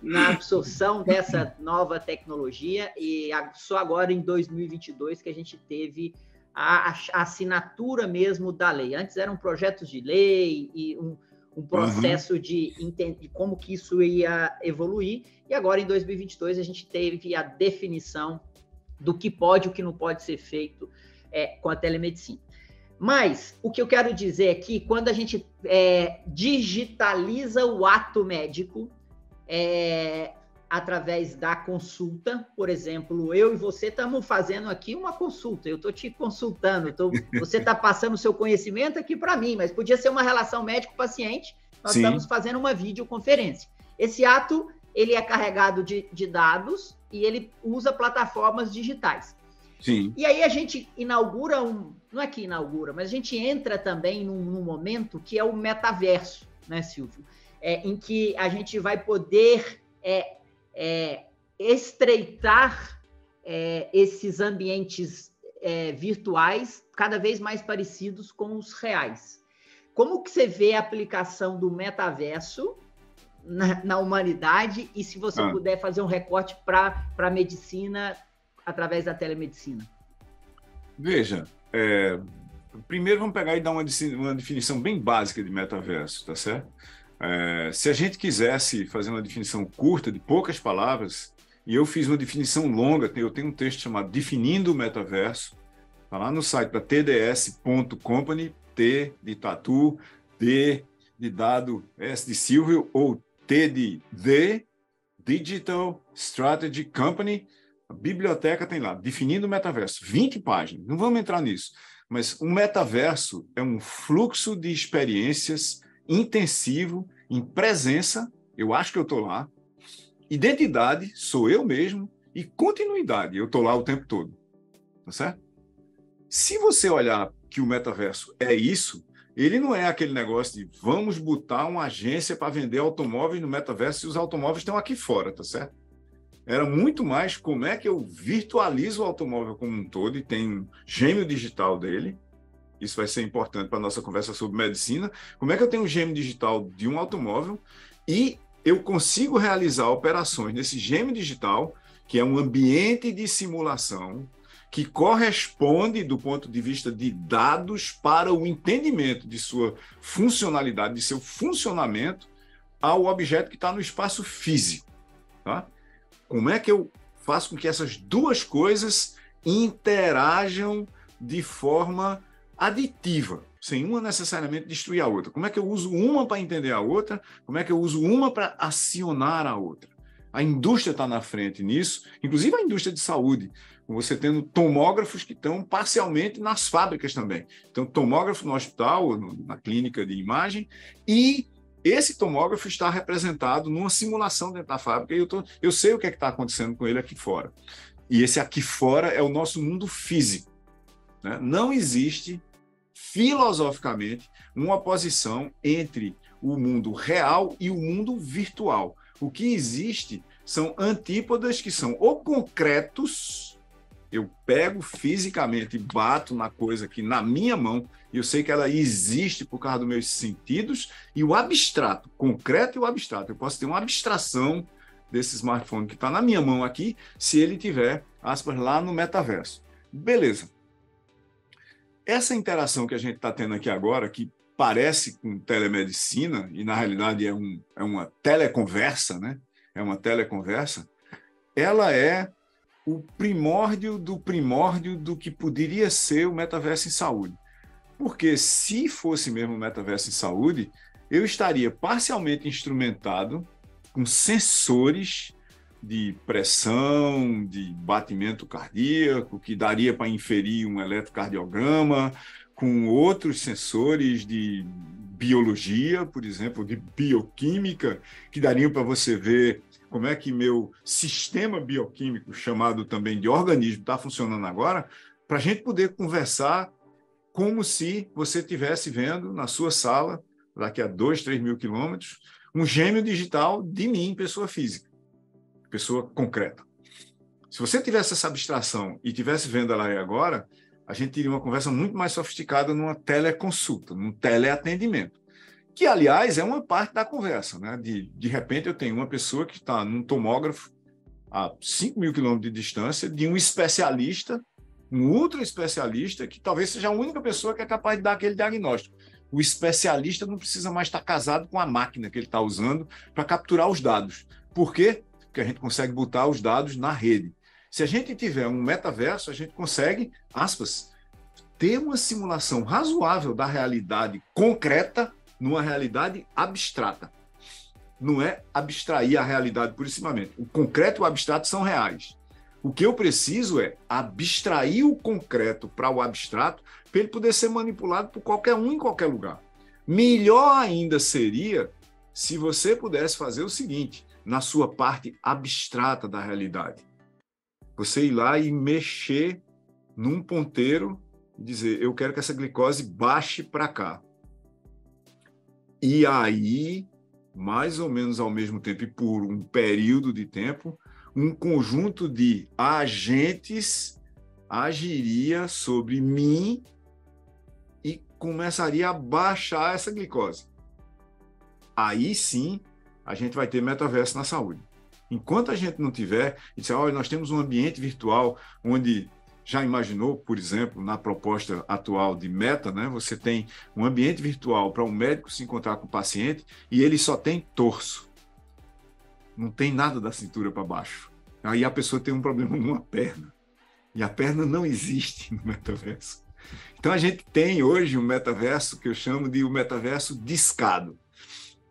na absorção dessa nova tecnologia, e só agora em 2022 que a gente teve a assinatura mesmo da lei. Antes eram projetos de lei e um processo de entender como que isso ia evoluir, e agora em 2022 a gente teve a definição do que pode e o que não pode ser feito com a telemedicina. Mas o que eu quero dizer aqui, quando a gente digitaliza o ato médico através da consulta, por exemplo, eu e você estamos fazendo aqui uma consulta, eu estou te consultando, você está passando o seu conhecimento aqui para mim, mas podia ser uma relação médico-paciente, nós estamos fazendo uma videoconferência. Esse ato, ele é carregado de dados e ele usa plataformas digitais. Sim. E aí a gente inaugura não é que inaugura, mas a gente entra também num momento que é o metaverso, né, Silvio? Em que a gente vai poder estreitar esses ambientes virtuais cada vez mais parecidos com os reais. Como que você vê a aplicação do metaverso na humanidade, e se você puder fazer um recorte para a medicina através da telemedicina? Veja, primeiro vamos pegar e dar uma definição bem básica de metaverso, tá certo? Se a gente quisesse fazer uma definição curta, de poucas palavras, e eu fiz uma definição longa, eu tenho um texto chamado Definindo o Metaverso, está lá no site da tds.company, T de tatu, D de dado, S de Silvio, ou T de The Digital Strategy Company. A biblioteca tem lá, Definindo o Metaverso, 20 páginas, não vamos entrar nisso, mas um metaverso é um fluxo de experiências intensivo, em presença, eu acho que eu estou lá, identidade, sou eu mesmo, e continuidade, eu estou lá o tempo todo, tá certo? Se você olhar que o metaverso é isso, ele não é aquele negócio de vamos botar uma agência para vender automóveis no metaverso e os automóveis estão aqui fora, tá certo? Era muito mais como é que eu virtualizo o automóvel como um todo e tenho um gêmeo digital dele. Isso vai ser importante para a nossa conversa sobre medicina. Como é que eu tenho um gêmeo digital de um automóvel e eu consigo realizar operações nesse gêmeo digital, que é um ambiente de simulação, que corresponde, do ponto de vista de dados, para o entendimento de sua funcionalidade, de seu funcionamento, ao objeto que está no espaço físico. Tá? Como é que eu faço com que essas duas coisas interajam de forma aditiva, sem uma necessariamente destruir a outra? Como é que eu uso uma para entender a outra? Como é que eu uso uma para acionar a outra? A indústria está na frente nisso, inclusive a indústria de saúde, você tendo tomógrafos que estão parcialmente nas fábricas também. Então, tomógrafo no hospital, na clínica de imagem, e esse tomógrafo está representado numa simulação dentro da fábrica, e eu sei o que é que está acontecendo com ele aqui fora. E esse aqui fora é o nosso mundo físico. Né? Não existe, filosoficamente, uma oposição entre o mundo real e o mundo virtual. O que existe são antípodas que são ou concretos, eu pego fisicamente e bato na coisa aqui na minha mão, e eu sei que ela existe por causa dos meus sentidos, e o abstrato, concreto e o abstrato. Eu posso ter uma abstração desse smartphone que está na minha mão aqui, se ele tiver, aspas, lá no metaverso. Beleza. Essa interação que a gente está tendo aqui agora, que parece com telemedicina, e na realidade é uma teleconversa, né? É uma teleconversa, ela é o primórdio do que poderia ser o metaverso em saúde. Porque se fosse mesmo o metaverso em saúde, eu estaria parcialmente instrumentado com sensores de pressão, de batimento cardíaco, que daria para inferir um eletrocardiograma, com outros sensores de biologia, por exemplo, de bioquímica, que dariam para você ver como é que meu sistema bioquímico, chamado também de organismo, está funcionando agora, para a gente poder conversar como se você estivesse vendo na sua sala, daqui a 2, 3 mil quilômetros, um gêmeo digital de mim, pessoa física, pessoa concreta. Se você tivesse essa abstração e estivesse vendo ela aí agora, a gente teria uma conversa muito mais sofisticada numa teleconsulta, num teleatendimento, que, aliás, é uma parte da conversa. Né? De repente, eu tenho uma pessoa que está num tomógrafo a 5 mil quilômetros de distância de um especialista, um ultra especialista, que talvez seja a única pessoa que é capaz de dar aquele diagnóstico. O especialista não precisa mais estar casado com a máquina que ele está usando para capturar os dados. Por quê? Porque a gente consegue botar os dados na rede. Se a gente tiver um metaverso, a gente consegue, aspas, ter uma simulação razoável da realidade concreta numa realidade abstrata. Não é abstrair a realidade purissimamente. O concreto e o abstrato são reais. O que eu preciso é abstrair o concreto para o abstrato para ele poder ser manipulado por qualquer um em qualquer lugar. Melhor ainda seria se você pudesse fazer o seguinte, na sua parte abstrata da realidade. Você ir lá e mexer num ponteiro e dizer, eu quero que essa glicose baixe para cá. E aí, mais ou menos ao mesmo tempo e por um período de tempo, um conjunto de agentes agiria sobre mim e começaria a baixar essa glicose. Aí sim, a gente vai ter metaverso na saúde. Enquanto a gente não tiver, e disser, olha, nós temos um ambiente virtual onde, já imaginou, por exemplo, na proposta atual de Meta, né, você tem um ambiente virtual para um médico se encontrar com o paciente e ele só tem torso. Não tem nada da cintura para baixo. Aí a pessoa tem um problema numa perna. E a perna não existe no metaverso. Então a gente tem hoje um metaverso que eu chamo de o metaverso discado.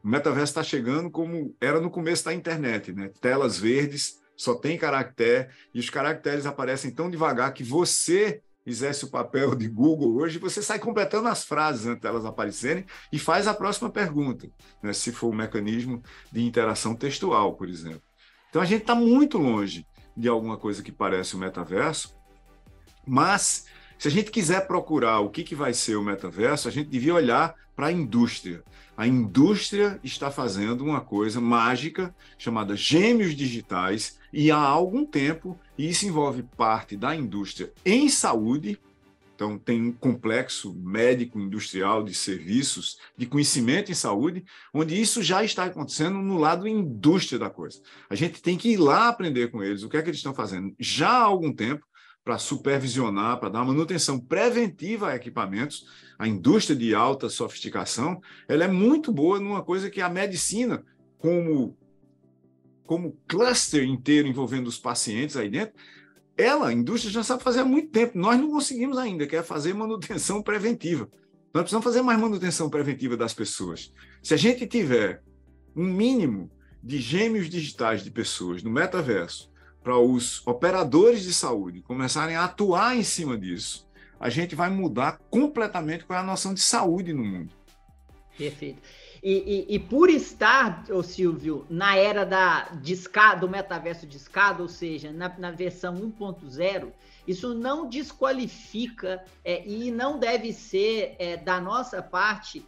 O metaverso está chegando como era no começo da internet, né? Telas verdes, só tem caractere, e os caracteres aparecem tão devagar que você exerce o papel de Google hoje, você sai completando as frases antes delas aparecerem e faz a próxima pergunta, né? Se for um mecanismo de interação textual, por exemplo. Então a gente está muito longe de alguma coisa que parece o metaverso, mas Se a gente quiser procurar o que vai ser o metaverso, a gente devia olhar para a indústria. A indústria está fazendo uma coisa mágica chamada gêmeos digitais e há algum tempo, e isso envolve parte da indústria em saúde. Então, tem um complexo médico industrial de serviços, de conhecimento em saúde, onde isso já está acontecendo no lado indústria da coisa. A gente tem que ir lá aprender com eles o que é que eles estão fazendo já há algum tempo para supervisionar, para dar manutenção preventiva a equipamentos. A indústria de alta sofisticação, ela é muito boa numa coisa que a medicina, como cluster inteiro envolvendo os pacientes aí dentro, a indústria já sabe fazer há muito tempo. Nós não conseguimos ainda, que é fazer manutenção preventiva. Nós precisamos fazer mais manutenção preventiva das pessoas. Se a gente tiver um mínimo de gêmeos digitais de pessoas no metaverso, para os operadores de saúde começarem a atuar em cima disso, a gente vai mudar completamente qual é a noção de saúde no mundo. Perfeito. E por estar, ô Silvio, na era do metaverso de escada, ou seja, na versão 1.0, isso não desqualifica e não deve ser, da nossa parte,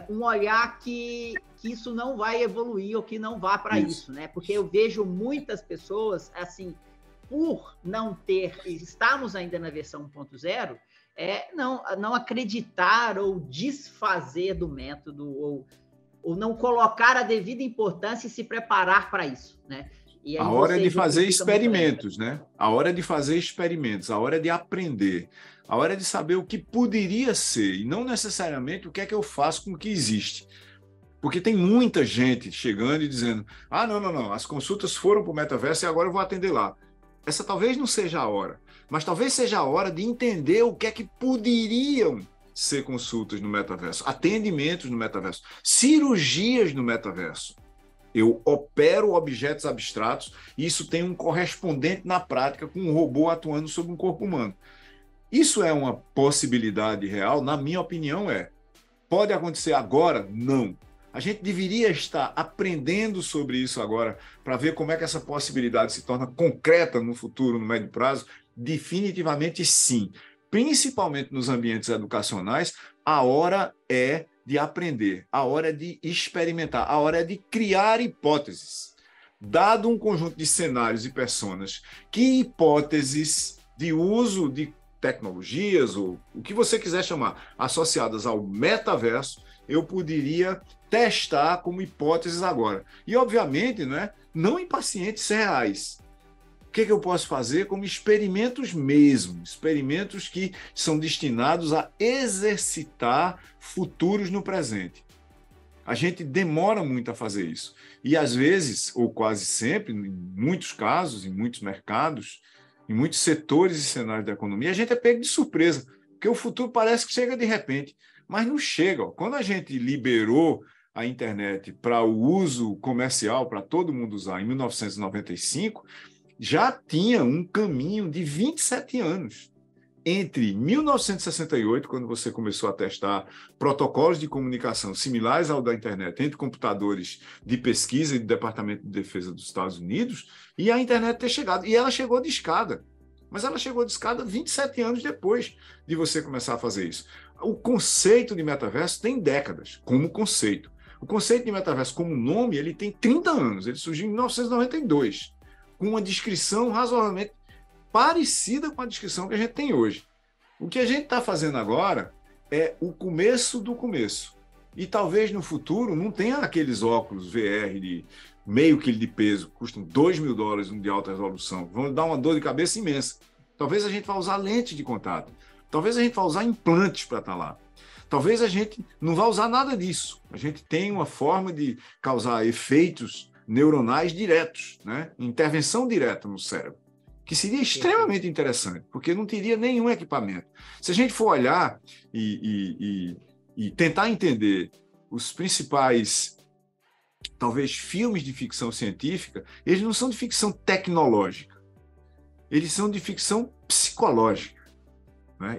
um olhar que isso não vai evoluir ou que não vá para isso, né? Porque eu vejo muitas pessoas, assim, por não estarmos ainda na versão 1.0, não acreditar ou desfazer do método ou não colocar a devida importância e se preparar para isso, né? E aí a hora é de fazer experimentos, né? A hora é de fazer experimentos, a hora é de aprender, a hora é de saber o que poderia ser e não necessariamente o que é que eu faço com o que existe. Porque tem muita gente chegando e dizendo, não, as consultas foram para o metaverso e agora eu vou atender lá. Essa talvez não seja a hora, mas talvez seja a hora de entender o que é que poderiam ser consultas no metaverso, atendimentos no metaverso, cirurgias no metaverso. Eu opero objetos abstratos e isso tem um correspondente na prática com um robô atuando sobre um corpo humano. Isso é uma possibilidade real? Na minha opinião, Pode acontecer agora? Não. A gente deveria estar aprendendo sobre isso agora para ver como é que essa possibilidade se torna concreta no futuro, no médio prazo. Definitivamente sim. Principalmente nos ambientes educacionais, a hora é de aprender, a hora é de experimentar, a hora é de criar hipóteses. Dado um conjunto de cenários e personas, que hipóteses de uso de tecnologias, ou o que você quiser chamar, associadas ao metaverso, eu poderia testar como hipóteses agora. E, obviamente, não em pacientes reais. O que eu posso fazer como experimentos mesmo, experimentos que são destinados a exercitar futuros no presente. A gente demora muito a fazer isso. E, às vezes, ou quase sempre, em muitos casos, em muitos mercados, em muitos setores e cenários da economia, a gente é pego de surpresa, porque o futuro parece que chega de repente, mas não chega. Quando a gente liberou a internet para o uso comercial, para todo mundo usar, em 1995, já tinha um caminho de 27 anos. Entre 1968, quando você começou a testar protocolos de comunicação similares ao da internet entre computadores de pesquisa e do Departamento de Defesa dos Estados Unidos, e a internet ter chegado. E ela chegou de escada. Mas ela chegou de escada 27 anos depois de você começar a fazer isso. O conceito de metaverso tem décadas, como conceito. O conceito de metaverso como nome, ele tem 30 anos. Ele surgiu em 1992, com uma descrição razoavelmente parecida com a descrição que a gente tem hoje. O que a gente está fazendo agora é o começo do começo. E talvez no futuro não tenha aqueles óculos VR de meio quilo de peso, custam $2.000 um de alta resolução, vão dar uma dor de cabeça imensa. Talvez a gente vá usar lente de contato. Talvez a gente vá usar implantes para estar lá. Talvez a gente não vá usar nada disso. A gente tem uma forma de causar efeitos neuronais diretos, intervenção direta no cérebro, que seria extremamente interessante, porque não teria nenhum equipamento. Se a gente for olhar e tentar entender os principais, talvez, filmes de ficção científica, eles não são de ficção tecnológica, eles são de ficção psicológica.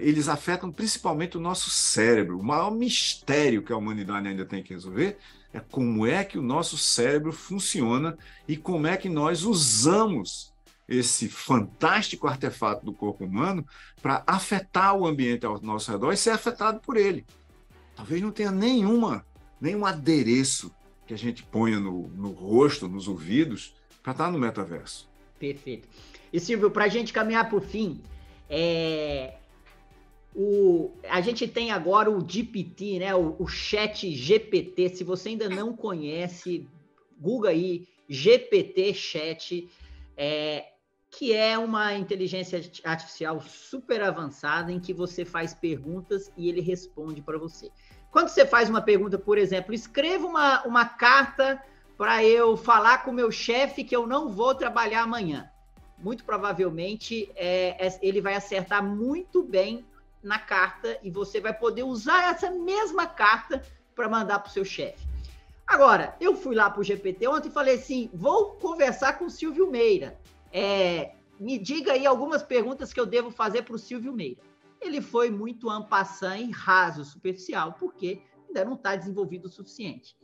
Eles afetam principalmente o nosso cérebro. O maior mistério que a humanidade ainda tem que resolver é como é que o nosso cérebro funciona e como é que nós usamos esse fantástico artefato do corpo humano para afetar o ambiente ao nosso redor e ser afetado por ele. Talvez não tenha nenhum adereço que a gente ponha no rosto, nos ouvidos, para estar no metaverso. Perfeito. E, Silvio, para a gente caminhar para o fim, a gente tem agora o GPT, né? O Chat GPT. Se você ainda não conhece, Google aí, GPT Chat, que é uma inteligência artificial super avançada em que você faz perguntas e ele responde para você. Quando você faz uma pergunta, por exemplo, escreva uma carta para eu falar com o meu chefe que eu não vou trabalhar amanhã. Muito provavelmente ele vai acertar muito bem na carta e você vai poder usar essa mesma carta para mandar para o seu chefe. Agora, eu fui lá para o GPT ontem e falei assim, vou conversar com o Silvio Meira. Me diga aí algumas perguntas que eu devo fazer para o Silvio Meira. Ele foi muito en passant e raso, superficial, porque ainda não está desenvolvido o suficiente.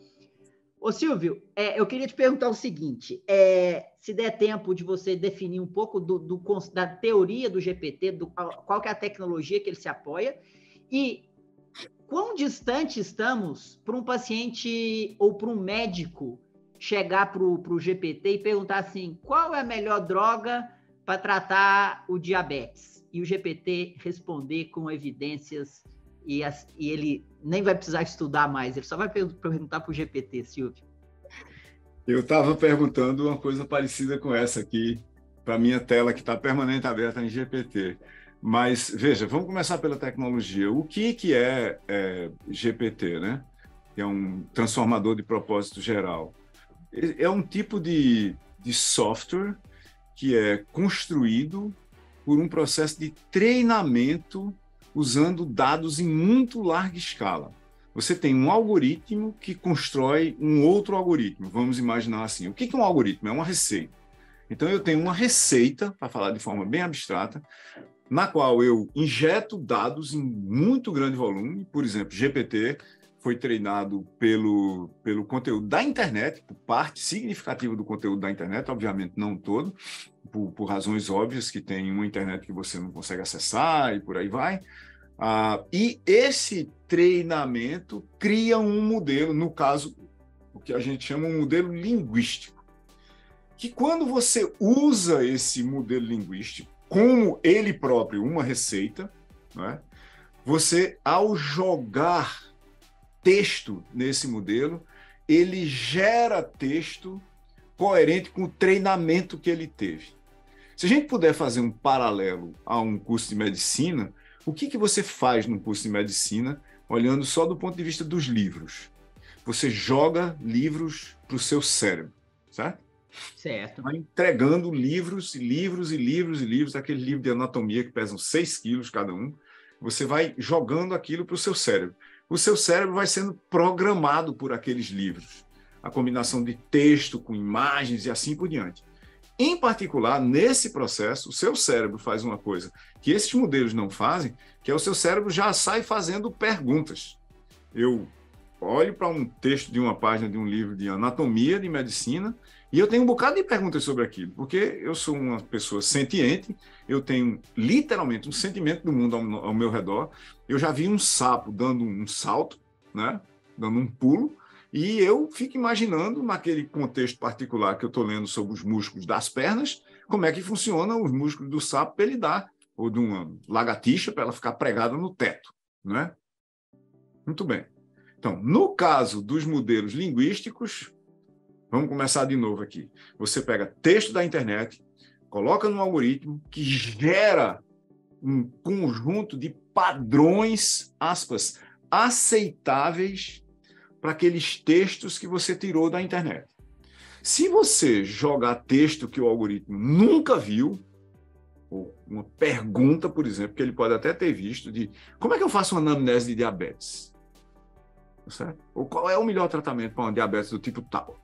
Ô Silvio, eu queria te perguntar o seguinte, se der tempo de você definir um pouco da teoria do GPT, qual que é a tecnologia que ele se apoia, e quão distante estamos para um paciente ou para um médico chegar para o GPT e perguntar assim, qual é a melhor droga para tratar o diabetes? E o GPT responder com evidências e ele nem vai precisar estudar mais, ele só vai perguntar para o GPT, Silvio. Eu estava perguntando uma coisa parecida com essa aqui, para a minha tela que está permanente aberta em GPT. Mas, veja, vamos começar pela tecnologia. O que é GPT, né? É um transformador de propósito geral. É um tipo de software que é construído por um processo de treinamento usando dados em muito larga escala. Você tem um algoritmo que constrói um outro algoritmo. Vamos imaginar assim. O que é um algoritmo? É uma receita. Então, eu tenho uma receita, para falar de forma bem abstrata, na qual eu injeto dados em muito grande volume. Por exemplo, GPT foi treinado pelo conteúdo da internet, por parte significativa do conteúdo da internet, obviamente não todo, por razões óbvias, que tem uma internet que você não consegue acessar e por aí vai. E esse treinamento cria um modelo, no caso, o que a gente chama um modelo linguístico, que quando você usa esse modelo linguístico como ele próprio, uma receita, né, você, ao jogar texto nesse modelo, ele gera texto coerente com o treinamento que ele teve. Se a gente puder fazer um paralelo a um curso de medicina, o que você faz num curso de medicina, olhando só do ponto de vista dos livros? Você joga livros para o seu cérebro, certo? Certo. Vai entregando livros e livros e livros e livros, aquele livro de anatomia que pesam 6 quilos cada um, você vai jogando aquilo para o seu cérebro. O seu cérebro vai sendo programado por aqueles livros, a combinação de texto com imagens e assim por diante. Em particular, nesse processo, o seu cérebro faz uma coisa que esses modelos não fazem, que é o seu cérebro já sai fazendo perguntas. Eu olho para um texto de uma página de um livro de anatomia, de medicina, e eu tenho um bocado de perguntas sobre aquilo, porque eu sou uma pessoa sentiente, eu tenho literalmente um sentimento do mundo ao meu redor. Eu já vi um sapo dando um salto, né? Dando um pulo, e eu fico imaginando, naquele contexto particular que eu estou lendo sobre os músculos das pernas, como é que funcionam os músculos do sapo para ele dar, ou de uma lagartixa para ela ficar pregada no teto, né? Muito bem. Então, no caso dos modelos linguísticos, vamos começar de novo aqui. Você pega texto da internet, coloca num algoritmo que gera um conjunto de padrões, aspas, aceitáveis para aqueles textos que você tirou da internet. Se você jogar texto que o algoritmo nunca viu, ou uma pergunta, por exemplo, que ele pode até ter visto, de como é que eu faço uma anamnese de diabetes? Certo? Ou qual é o melhor tratamento para uma diabetes do tipo tal?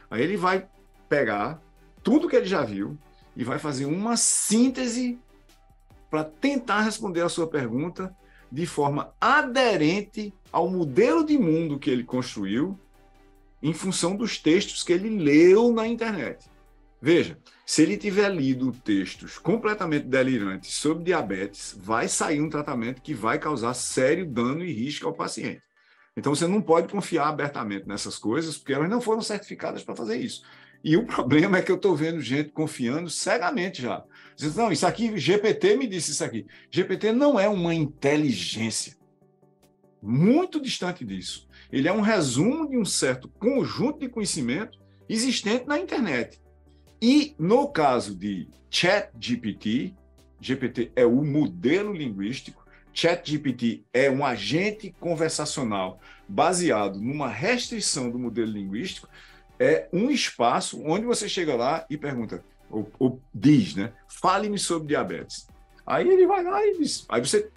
Aí ele vai pegar tudo que ele já viu e vai fazer uma síntese para tentar responder a sua pergunta de forma aderente ao modelo de mundo que ele construiu em função dos textos que ele leu na internet. Veja, se ele tiver lido textos completamente delirantes sobre diabetes, vai sair um tratamento que vai causar sério dano e risco ao paciente. Então, você não pode confiar abertamente nessas coisas, porque elas não foram certificadas para fazer isso. E o problema é que eu estou vendo gente confiando cegamente já. Dizendo, não, isso aqui, GPT me disse isso aqui. GPT não é uma inteligência. Muito distante disso. Ele é um resumo de um certo conjunto de conhecimento existente na internet. E no caso de ChatGPT, GPT é o modelo linguístico, ChatGPT é um agente conversacional baseado numa restrição do modelo linguístico, é um espaço onde você chega lá e pergunta, ou diz, né? Fale-me sobre diabetes. Aí ele vai lá e diz. Aí você,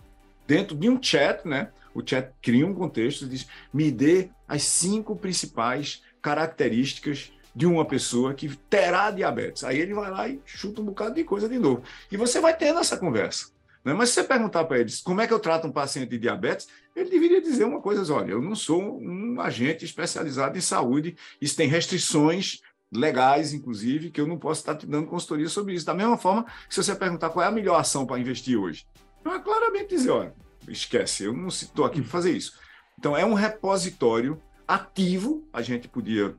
dentro de um chat, né? O chat cria um contexto e diz, me dê as 5 principais características de uma pessoa que terá diabetes. Aí ele vai lá e chuta um bocado de coisa de novo. E você vai tendo essa conversa. Né? Mas se você perguntar para eles como é que eu trato um paciente de diabetes, ele deveria dizer uma coisa, olha, eu não sou um agente especializado em saúde, isso tem restrições legais, inclusive, que eu não posso estar te dando consultoria sobre isso. Da mesma forma, se você perguntar qual é a melhor ação para investir hoje, eu vou claramente dizer, olha, esquece, eu não estou aqui para fazer isso. Então, é um repositório ativo, a gente podia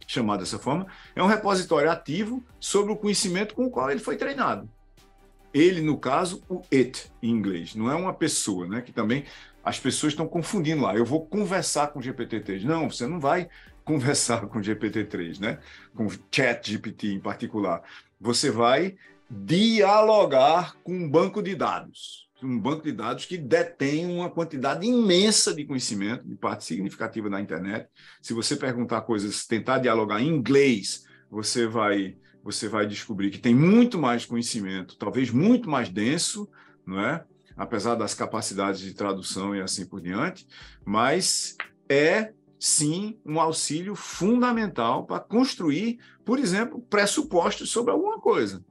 chamar dessa forma, é um repositório ativo sobre o conhecimento com o qual ele foi treinado. Ele, no caso, o it, em inglês, não é uma pessoa, né? Que também as pessoas estão confundindo lá. Eu vou conversar com o GPT-3. Não, você não vai conversar com o GPT-3, né? Com o ChatGPT em particular. Você vai dialogar com um banco de dados. Um banco de dados que detém uma quantidade imensa de conhecimento, de parte significativa da internet. Se você perguntar coisas, tentar dialogar em inglês, você vai descobrir que tem muito mais conhecimento, talvez muito mais denso, não é? Apesar das capacidades de tradução e assim por diante, mas é, sim, um auxílio fundamental para construir, por exemplo, pressupostos sobre alguma coisa.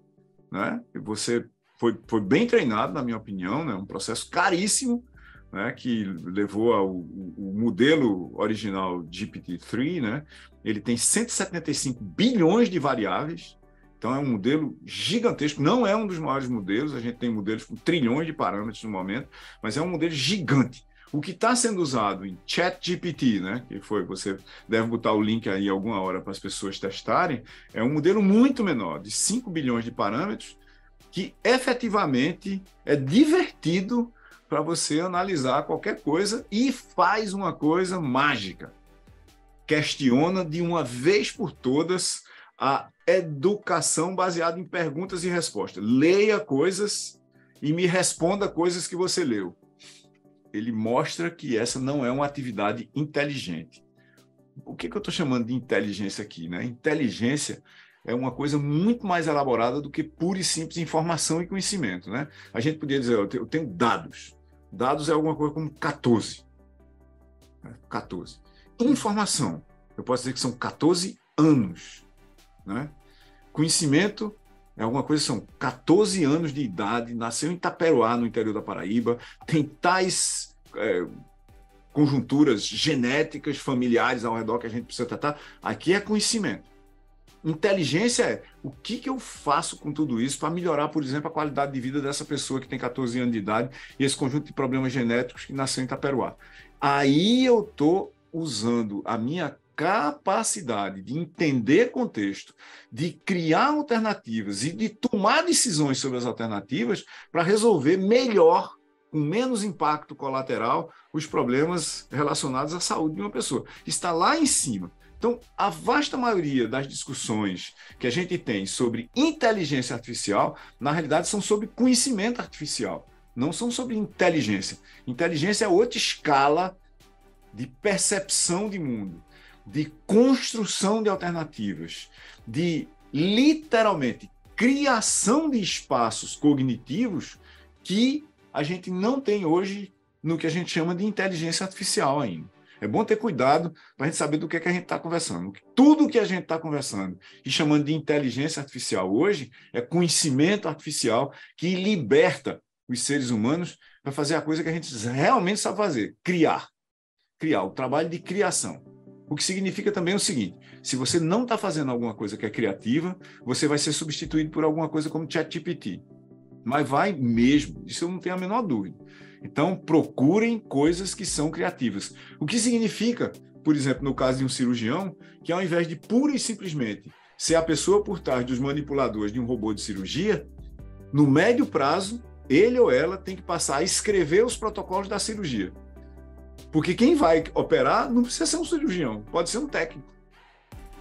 Né? E você foi bem treinado, na minha opinião, né? Um processo caríssimo, né? Que levou o modelo original GPT-3, né? Ele tem 175 bilhões de variáveis, então é um modelo gigantesco, não é um dos maiores modelos, a gente tem modelos com trilhões de parâmetros no momento, mas é um modelo gigante. O que está sendo usado em ChatGPT, né, que foi, você deve botar o link aí alguma hora para as pessoas testarem, é um modelo muito menor, de 5 bilhões de parâmetros, que efetivamente é divertido para você analisar qualquer coisa e faz uma coisa mágica. Questiona de uma vez por todas a educação baseada em perguntas e respostas. Leia coisas e me responda coisas que você leu. Ele mostra que essa não é uma atividade inteligente. O que eu estou chamando de inteligência aqui? Né? Inteligência é uma coisa muito mais elaborada do que pura e simples informação e conhecimento. Né? A gente podia dizer, eu tenho dados. Dados é alguma coisa como 14. 14. Informação, eu posso dizer que são 14 anos. Né? Conhecimento é alguma coisa, são 14 anos de idade, nasceu em Itaperoá, no interior da Paraíba, tem tais conjunturas genéticas, familiares ao redor que a gente precisa tratar. Aqui é conhecimento. Inteligência é o que eu faço com tudo isso para melhorar, por exemplo, a qualidade de vida dessa pessoa que tem 14 anos de idade e esse conjunto de problemas genéticos que nasceu em Itaperoá. Aí eu estou usando a minha capacidade de entender contexto, de criar alternativas e de tomar decisões sobre as alternativas para resolver melhor, com menos impacto colateral, os problemas relacionados à saúde de uma pessoa. Está lá em cima. Então, a vasta maioria das discussões que a gente tem sobre inteligência artificial, na realidade, são sobre conhecimento artificial, não são sobre inteligência. Inteligência é outra escala de percepção de mundo, de construção de alternativas, de, literalmente, criação de espaços cognitivos que a gente não tem hoje no que a gente chama de inteligência artificial ainda. É bom ter cuidado para a gente saber do que a gente está conversando. Tudo que a gente está conversando e chamando de inteligência artificial hoje é conhecimento artificial que liberta os seres humanos para fazer a coisa que a gente realmente sabe fazer, criar. Criar, o trabalho de criação. O que significa também o seguinte: se você não está fazendo alguma coisa que é criativa, você vai ser substituído por alguma coisa como ChatGPT. Mas vai mesmo, isso eu não tenho a menor dúvida. Então, procurem coisas que são criativas. O que significa, por exemplo, no caso de um cirurgião, que ao invés de pura e simplesmente ser a pessoa por trás dos manipuladores de um robô de cirurgia, no médio prazo, ele ou ela tem que passar a escrever os protocolos da cirurgia. Porque quem vai operar não precisa ser um cirurgião, pode ser um técnico.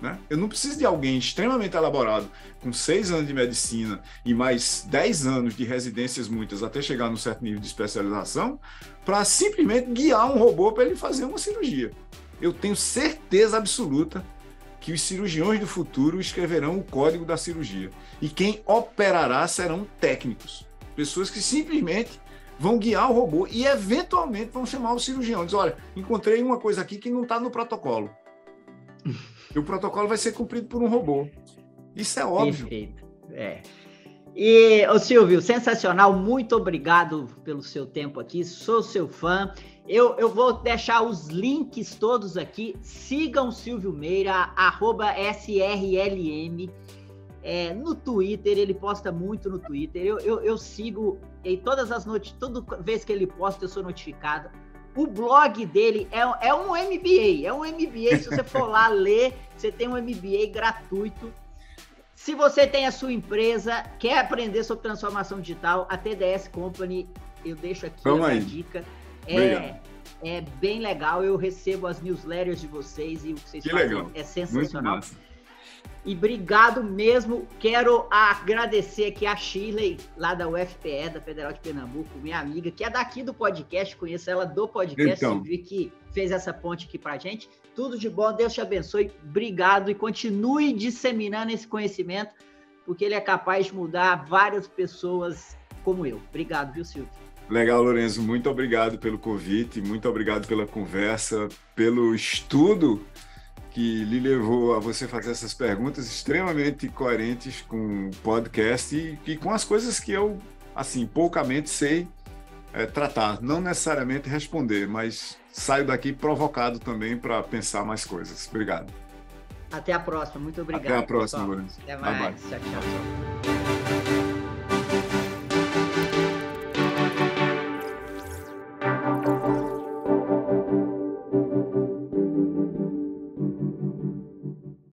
Né? Eu não preciso de alguém extremamente elaborado, com 6 anos de medicina e mais 10 anos de residências muitas, até chegar num certo nível de especialização, para simplesmente guiar um robô para ele fazer uma cirurgia. Eu tenho certeza absoluta que os cirurgiões do futuro escreverão o código da cirurgia. E quem operará serão técnicos. Pessoas que simplesmente vão guiar o robô e, eventualmente, vão chamar o cirurgião. Diz, olha, encontrei uma coisa aqui que não está no protocolo. E o protocolo vai ser cumprido por um robô. Isso é óbvio. Perfeito. E, ô Silvio, sensacional. Muito obrigado pelo seu tempo aqui. Sou seu fã. Eu vou deixar os links todos aqui. Sigam o Silvio Meira, @SRLM. No Twitter, ele posta muito no Twitter. Eu sigo, e todas as notícias, toda vez que ele posta, eu sou notificado. O blog dele é um MBA. É um MBA. Se você for lá ler, você tem um MBA gratuito. Se você tem a sua empresa, quer aprender sobre transformação digital, a TDS Company, eu deixo aqui a dica. É bem legal, eu recebo as newsletters de vocês e o que vocês fazem legal. É sensacional. E obrigado mesmo. Quero agradecer aqui a Shirley, lá da UFPE, da Federal de Pernambuco, minha amiga, que é daqui do podcast, conheço ela do podcast, então. Vi que fez essa ponte aqui pra gente. Tudo de bom, Deus te abençoe, obrigado e continue disseminando esse conhecimento, porque ele é capaz de mudar várias pessoas como eu. Obrigado, viu, Silvio? Legal, Lourenço, muito obrigado pelo convite, muito obrigado pela conversa, pelo estudo que lhe levou a você fazer essas perguntas extremamente coerentes com o podcast e com as coisas que eu, assim, poucamente sei tratar, não necessariamente responder, mas saio daqui provocado também para pensar mais coisas. Obrigado. Até a próxima, muito obrigado. Até a próxima, Lourenço. Até mais. Bye, bye. Tchau, tchau.